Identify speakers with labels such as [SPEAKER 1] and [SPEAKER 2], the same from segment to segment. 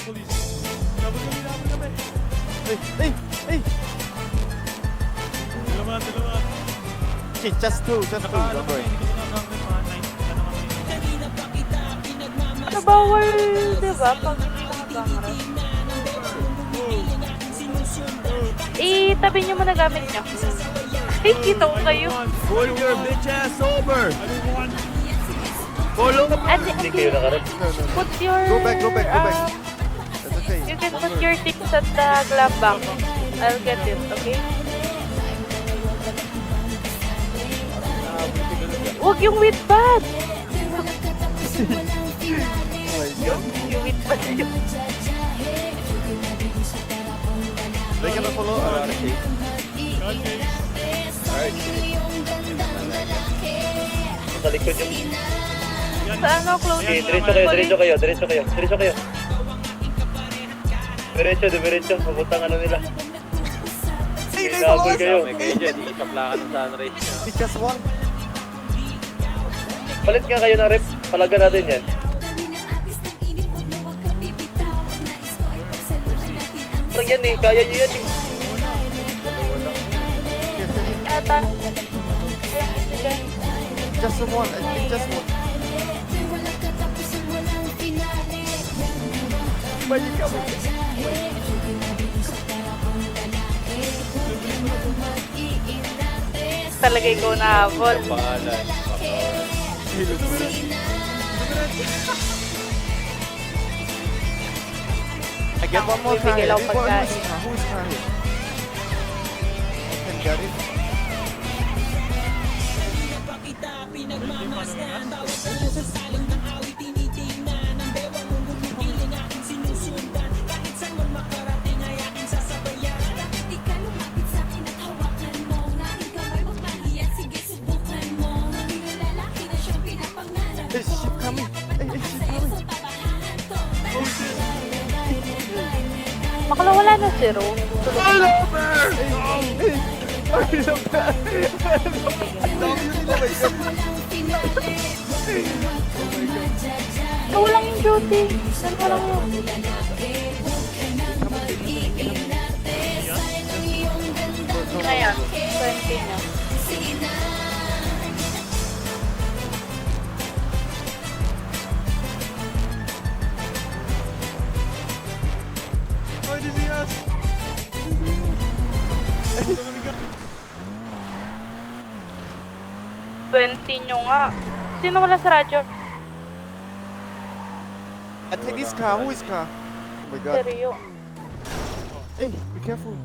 [SPEAKER 1] police. Labot kami.
[SPEAKER 2] Hey!
[SPEAKER 1] Dalawa.
[SPEAKER 2] Okay, just two, don't worry.
[SPEAKER 3] Ano bawal, diba? Pag hindi nakagamera. Tabi nyo muna gamit nyo. Ay, kita ko kayo.
[SPEAKER 4] Pull your bitch ass over!
[SPEAKER 3] Hindi kayo nakarap. Put your...
[SPEAKER 2] Go back. That's okay.
[SPEAKER 3] You can put your things at the glove box. I'll get it, okay? Huwag yung with bad!
[SPEAKER 2] Oh my god.
[SPEAKER 3] Yung with bad yun.
[SPEAKER 2] They gonna follow okay. Alright.
[SPEAKER 5] Sa likod yung...
[SPEAKER 3] Sa ano, close?
[SPEAKER 5] Okay, diretso kayo. Diretso. Pabutang ano nila.
[SPEAKER 2] Hey, they
[SPEAKER 5] Inaabol
[SPEAKER 2] follow us!
[SPEAKER 5] kayo.
[SPEAKER 6] May kayo dyan, ikaplakan ng sunrise.
[SPEAKER 2] It's just one.
[SPEAKER 5] Palit nga kayo ng rep. Palaga natin yan. Parang yan eh, kaya nyo yan eh.
[SPEAKER 3] Ata.
[SPEAKER 2] Just one. I think just one. Magic coming.
[SPEAKER 3] Talaga ikaw nahabol.
[SPEAKER 6] Pangalan.
[SPEAKER 2] I get one more
[SPEAKER 3] Bibigay
[SPEAKER 2] car.
[SPEAKER 3] lang pagkain.
[SPEAKER 2] Who is car here? I can get it. Hey, shit coming. Hey, shit coming.
[SPEAKER 3] Makala wala na zero. Ikaw lang yung duty. Saan ka lang yun? Ayan, 20 na.
[SPEAKER 1] Oh, this is us.
[SPEAKER 3] 20 nyo nga. Sino wala sa radyo?
[SPEAKER 2] I take this car. Who is car? Oh my god.
[SPEAKER 3] Seryo.
[SPEAKER 2] Hey, be careful.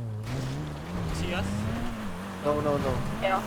[SPEAKER 1] See us?
[SPEAKER 2] No.
[SPEAKER 3] Ayan.